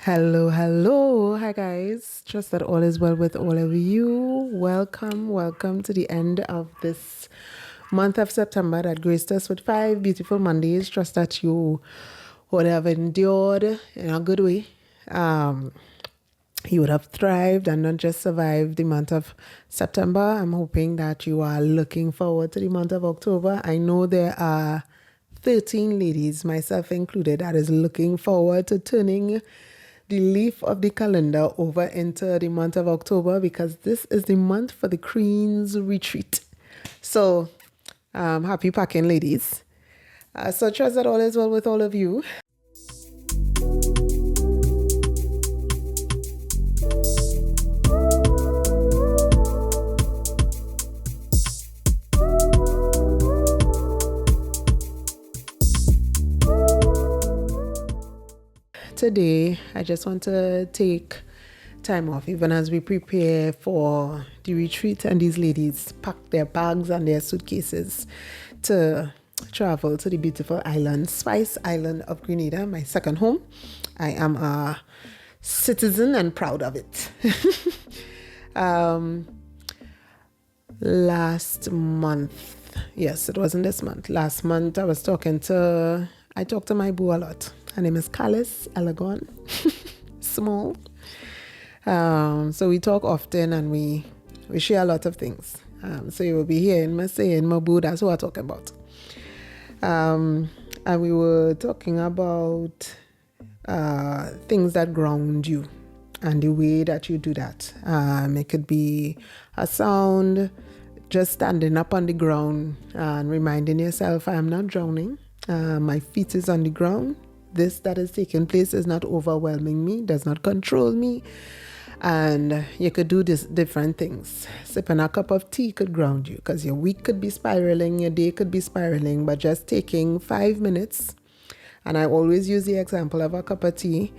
Hello. Hi, guys. Trust that all is well with all of you. Welcome to the end of this month of September that graced us with 5 beautiful Mondays. Trust that you would have endured in a good way. You would have thrived and not just survived the month of September. I'm hoping that you are looking forward to the month of October. I know there are 13 ladies, myself included, that is looking forward to turning the leaf of the calendar over into the month of October, because this is the month for the Queen's Retreat. So, happy packing, ladies. So trust that all is well with all of you. Today, I just want to take time off, even as we prepare for the retreat, and these ladies pack their bags and their suitcases to travel to the beautiful island, Spice Island of Grenada, my second home. I am a citizen and proud of it. Last month, yes, it wasn't this month. Last month, I talked to my boo a lot. Her name is Callus Elegant, small. So we talk often and we share a lot of things. So you will be hearing me saying, my boo, that's what I'm talking about. And we were talking about things that ground you and the way that you do that. It could be a sound, just standing up on the ground and reminding yourself, I am not drowning. My feet is on the ground. This that is taking place is not overwhelming me, does not control me. And you could do this different things. Sipping a cup of tea could ground you, because your week could be spiraling, your day could be spiraling, but just taking 5 minutes. And I always use the example of a cup of tea.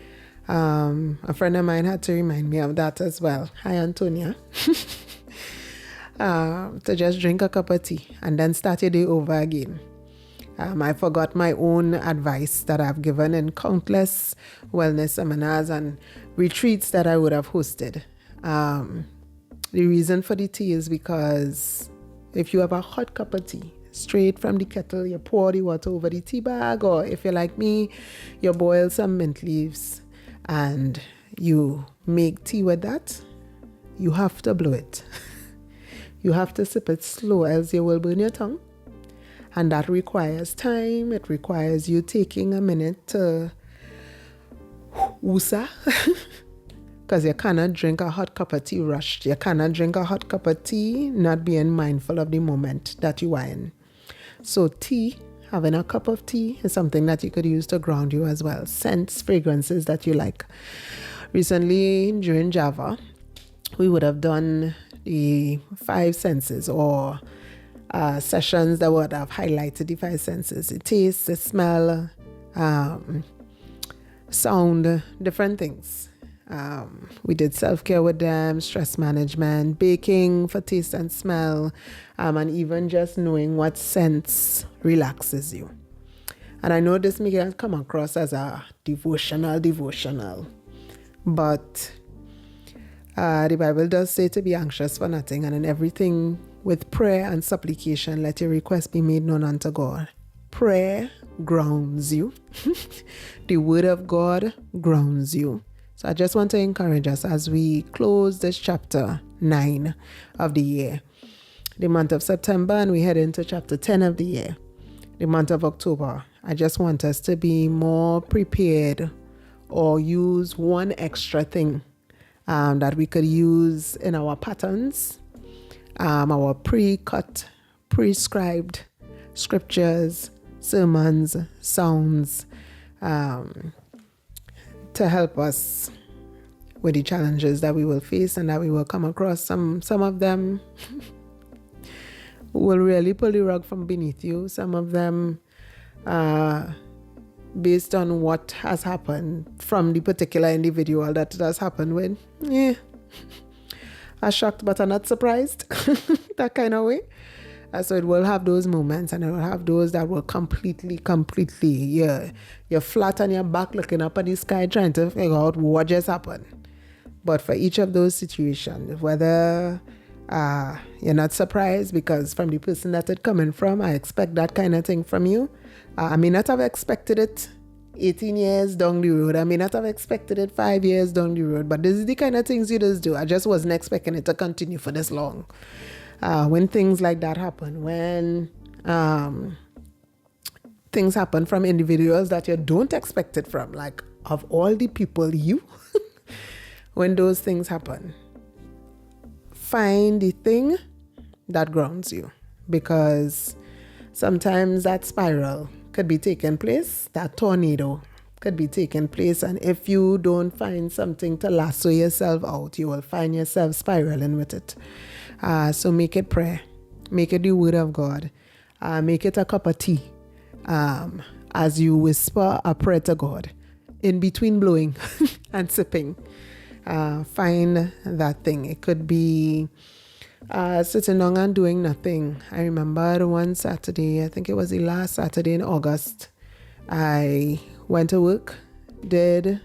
A friend of mine had to remind me of that as well. Hi, Antonia. To just drink a cup of tea and then start your day over again. I forgot my own advice that I've given in countless wellness seminars and retreats that I would have hosted. The reason for the tea is because if you have a hot cup of tea, straight from the kettle, you pour the water over the tea bag, or if you're like me, you boil some mint leaves and you make tea with that, you have to blow it. You have to sip it slow, else you will burn your tongue. And that requires time. It requires you taking a minute to woosa. Because you cannot drink a hot cup of tea rushed. You cannot drink a hot cup of tea not being mindful of the moment that you are in. So tea, having a cup of tea, is something that you could use to ground you as well. Scents, fragrances that you like. Recently, during Java, we would have done the 5 senses, or sessions that would have highlighted the 5 senses: the taste, the smell, sound, different things. We did self-care with them, stress management, baking for taste and smell, and even just knowing what scents relaxes you. And I know this may come across as a devotional, but the Bible does say to be anxious for nothing, and in everything with prayer and supplication, let your requests be made known unto God. Prayer grounds you. The word of God grounds you. So I just want to encourage us as we close this chapter 9 of the year, the month of September, and we head into chapter 10 of the year, the month of October. I just want us to be more prepared, or use one extra thing that we could use in our patterns, our pre-cut, prescribed scriptures, sermons, sounds, to help us with the challenges that we will face and that we will come across. Some of them will really pull the rug from beneath you. Some of them, based on what has happened from the particular individual that it has happened with, are shocked but are not surprised, that kind of way. So it will have those moments, and it will have those that will completely, you're flat on your back looking up at the sky trying to figure out what just happened. But for each of those situations, whether you're not surprised because from the person that it's coming from, I expect that kind of thing from you. I may not have expected it 18 years down the road. I may not have expected it 5 years down the road, but this is the kind of things you just do. I just wasn't expecting it to continue for this long. When things like that happen, when things happen from individuals that you don't expect it from, like of all the people, you, when those things happen, find the thing that grounds you, because sometimes that spiral could be taking place, that tornado could be taking place, and if you don't find something to lasso yourself out, you will find yourself spiraling with it. So make it prayer, make it the word of God, make it a cup of tea, as you whisper a prayer to God in between blowing and sipping. Find that thing. It could be sitting down and doing nothing. I remember one Saturday, I think it was the last Saturday in August, I went to work, did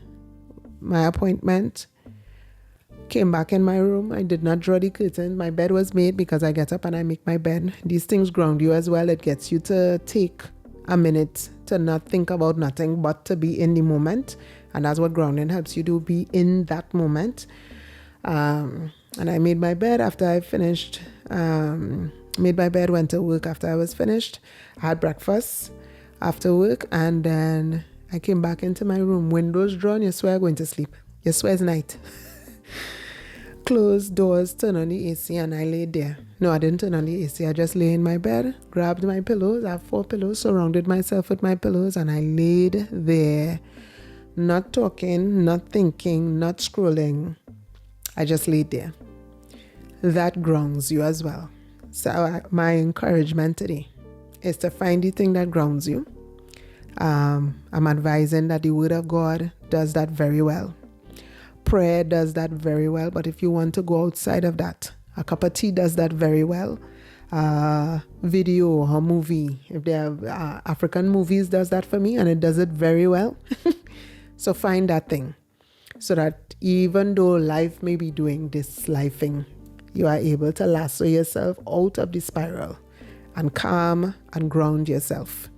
my appointment, came back in my room. I did not draw the curtain. My bed was made because I get up and I make my bed. These things ground you as well. It gets you to take a minute to not think about nothing but to be in the moment. And that's what grounding helps you do, be in that moment. And I made my bed after I finished. Made my bed, went to work after I was finished. I had breakfast after work, and then I came back into my room. Windows drawn, you swear going to sleep. You swear it's night. Closed doors, turn on the AC, and I laid there. No, I didn't turn on the AC. I just lay in my bed, grabbed my pillows. I have 4 pillows, surrounded myself with my pillows, and I laid there, not talking, not thinking, not scrolling. I just laid there. That grounds you as well. So my encouragement today is to find the thing that grounds you. I'm advising that the Word of God does that very well. Prayer does that very well. But if you want to go outside of that, a cup of tea does that very well. Video or movie, if they have African movies, does that for me, and it does it very well. So find that thing, so that even though life may be doing this lifing, you are able to lasso yourself out of the spiral and calm and ground yourself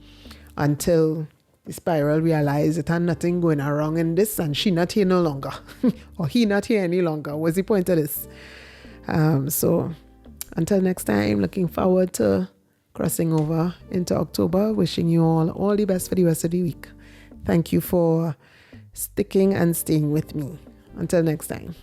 until the spiral realize it had nothing going wrong in this, and she not here no longer or he not here any longer. What's the point of this? So until next time, looking forward to crossing over into October. Wishing you all the best for the rest of the week. Thank you for sticking and staying with me. Until next time.